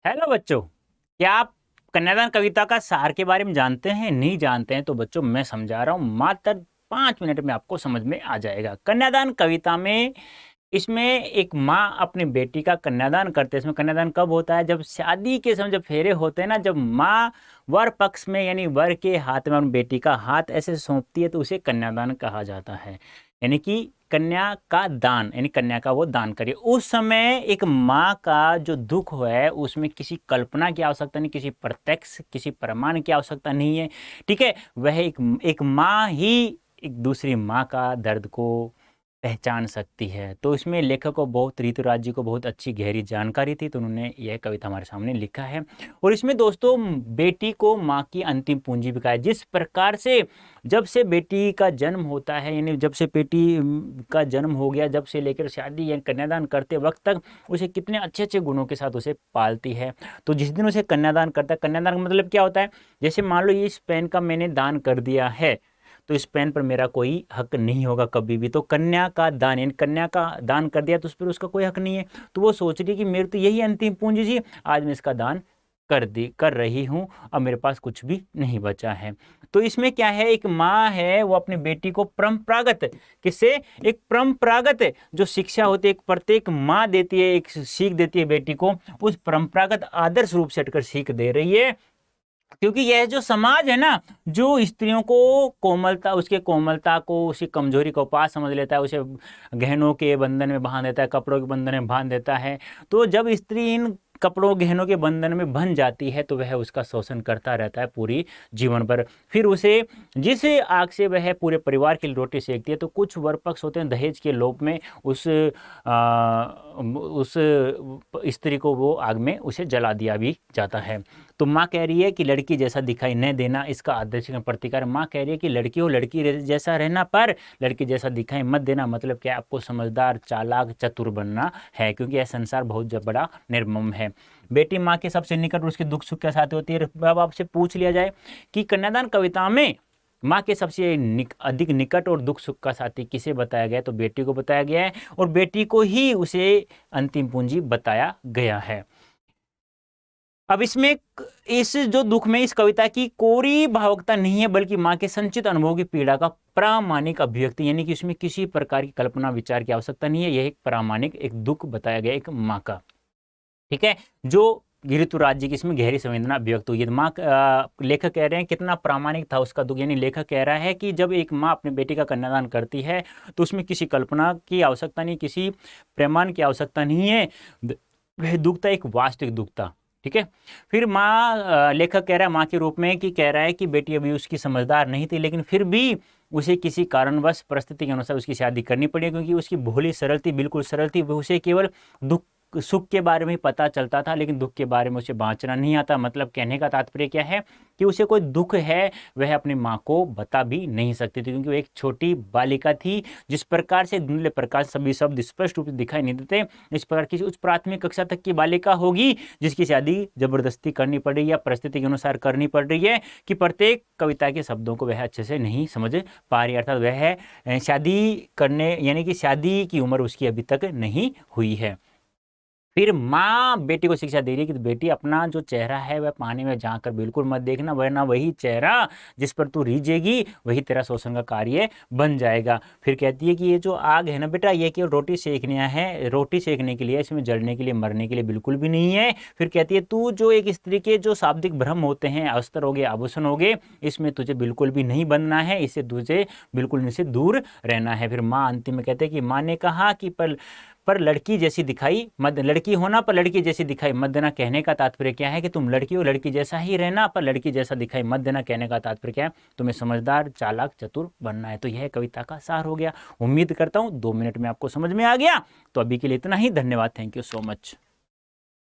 Hello बच्चों, क्या आप कन्यादान कविता का सार के बारे में जानते हैं? नहीं जानते हैं तो बच्चों मैं समझा रहा हूँ, मात्र 5 मिनट में आपको समझ में आ जाएगा। कन्यादान कविता में इसमें एक माँ अपनी बेटी का कन्यादान करते हैं। इसमें कन्यादान कब होता है? जब शादी के समय जब फेरे होते हैं ना, जब माँ वर पक्ष में यानी वर के हाथ में अपनी बेटी का हाथ ऐसे सौंपती है तो उसे कन्यादान कहा जाता है। यानी कि कन्या का दान, यानी कन्या का वो दान करिए। उस समय एक माँ का जो दुख है उसमें किसी कल्पना की आवश्यकता नहीं, किसी प्रत्यक्ष किसी प्रमाण की आवश्यकता नहीं है। ठीक है, वह एक माँ ही एक दूसरी माँ का दर्द को पहचान सकती है। तो इसमें लेखक को बहुत, ऋतुराज जी को बहुत अच्छी गहरी जानकारी थी, तो उन्होंने यह कविता हमारे सामने लिखा है। और इसमें दोस्तों बेटी को माँ की अंतिम पूंजी भी कहा है। जिस प्रकार से जब से बेटी का जन्म होता है, यानी जब से बेटी का जन्म हो गया, जब से लेकर शादी या कन्यादान करते वक्त तक उसे कितने अच्छे अच्छे गुणों के साथ उसे पालती है। तो जिस दिन उसे कन्यादान करता है, कन्यादान का मतलब क्या होता है? जैसे मान लो इस पेन का मैंने दान कर दिया है तो इस पेन पर मेरा कोई हक नहीं होगा कभी भी। तो कन्या का दान, यानी कन्या का दान कर दिया तो उस पर उसका कोई हक नहीं है। तो वो सोच रही है कि मेरी तो यही अंतिम पूंजी थी, आज मैं इसका दान कर रही हूँ, अब मेरे पास कुछ भी नहीं बचा है। तो इसमें क्या है, एक माँ है वो अपनी बेटी को परंपरागत, किससे, एक परंपरागत जो शिक्षा होती है, एक प्रत्येक माँ देती है, एक सीख देती है बेटी को, उस परंपरागत आदर्श रूप से हटकर सीख दे रही है। क्योंकि यह जो समाज है ना, जो स्त्रियों को कोमलता, उसके कोमलता को, उसकी कमजोरी को पास समझ लेता है, उसे गहनों के बंधन में बांध देता है, कपड़ों के बंधन में बांध देता है। तो जब स्त्री इन कपड़ों गहनों के बंधन में बंध जाती है तो वह उसका शोषण करता रहता है पूरी जीवन भर। फिर उसे जिस आग से वह पूरे परिवार की रोटी सेकती है, तो कुछ वर पक्ष होते हैं दहेज के लोभ में उस स्त्री को वो आग में उसे जला दिया भी जाता है। तो माँ कह रही है कि लड़की जैसा दिखाई न देना इसका आदर्श प्रतिकार। माँ कह रही है कि लड़की हो लड़की जैसा रहना, पर लड़की जैसा दिखाई मत देना। मतलब क्या, आपको समझदार चालाक चतुर बनना है, क्योंकि यह संसार बहुत बड़ा निर्मम है। बेटी माँ के सबसे निकट, उसके दुख सुख के साथ होती है। अब आपसे पूछ लिया जाए कि कन्यादान कविता में माँ के सबसे अधिक निकट और दुख सुख का साथी किसे बताया गया, तो बेटी को बताया गया है, और बेटी को ही उसे अंतिम पूंजी बताया गया है। अब इसमें इस जो दुख में इस कविता की कोरी भावुकता नहीं है, बल्कि माँ के संचित अनुभव की पीड़ा का प्रामाणिक अभिव्यक्ति, यानी कि इसमें किसी प्रकार की कल्पना विचार की आवश्यकता नहीं है। यह एक प्रामाणिक एक दुख बताया गया एक माँ का। ठीक है, जो ऋतुराज जी की इसमें गहरी संवेदना अभिव्यक्त हुई है। माँ, लेखक कह रहे हैं कितना प्रामाणिक था उसका दुख, यानी लेखक कह रहा है कि जब एक माँ अपनी बेटी का कन्यादान करती है तो उसमें किसी कल्पना की आवश्यकता नहीं, किसी प्रमाण की आवश्यकता नहीं है। वह दुख था एक वास्तविक दुख था। ठीक है, फिर माँ, लेखक कह रहा है माँ के रूप में कि कह रहा है कि बेटी अभी उसकी समझदार नहीं थी, लेकिन फिर भी उसे किसी कारणवश परिस्थिति के अनुसार उसकी शादी करनी पड़ी, क्योंकि उसकी भोली सरल थी, बिल्कुल सरल थी। उसे केवल दुख सुख के बारे में ही पता चलता था, लेकिन दुख के बारे में उसे बाँचना नहीं आता। मतलब कहने का तात्पर्य क्या है कि उसे कोई दुख है वह अपनी माँ को बता भी नहीं सकती थी, क्योंकि वो एक छोटी बालिका थी। जिस प्रकार से धुंधले प्रकाश सभी शब्द स्पष्ट रूप से दिखाई नहीं देते, इस प्रकार की उच्च प्राथमिक कक्षा तक की बालिका होगी जिसकी शादी जबरदस्ती करनी पड़ रही है या परिस्थिति के अनुसार करनी पड़ रही है, कि प्रत्येक कविता के शब्दों को वह अच्छे से नहीं समझ पा रही, अर्थात वह शादी करने, यानी कि शादी की उम्र उसकी अभी तक नहीं हुई है। फिर माँ बेटी को शिक्षा दे रही है कि बेटी अपना जो चेहरा है वह पानी में जाकर बिल्कुल मत देखना, वरना वही चेहरा जिस पर तू रीझेगी वही तेरा शोषण का कार्य बन जाएगा। फिर कहती है कि ये जो आग है ना बेटा, ये केवल रोटी सेकना है, रोटी सेकने के लिए, इसमें जलने के लिए मरने के लिए बिल्कुल भी नहीं है। फिर कहती है तू जो एक स्त्री के जो शाब्दिक भ्रम होते हैं, अस्त्र हो गए, आभूषण हो गए, इसमें तुझे बिल्कुल भी नहीं बनना है, इससे तुझे बिल्कुल इनसे दूर रहना है। फिर माँ अंतिम में कहते हैं कि माँ ने कहा कि पर लड़की जैसी दिखाई मत, लड़की होना पर लड़की जैसी दिखाई मत देना। कहने का तात्पर्य क्या है कि तुम लड़की हो, लड़की जैसा ही रहना, पर लड़की जैसा दिखाई मत देना। कहने का तात्पर्य क्या है, तुम्हें समझदार चालाक चतुर बनना है। तो यह कविता का सार हो गया। उम्मीद करता हूँ 2 मिनट में आपको समझ में आ गया। तो अभी के लिए इतना ही, धन्यवाद, थैंक यू सो मच।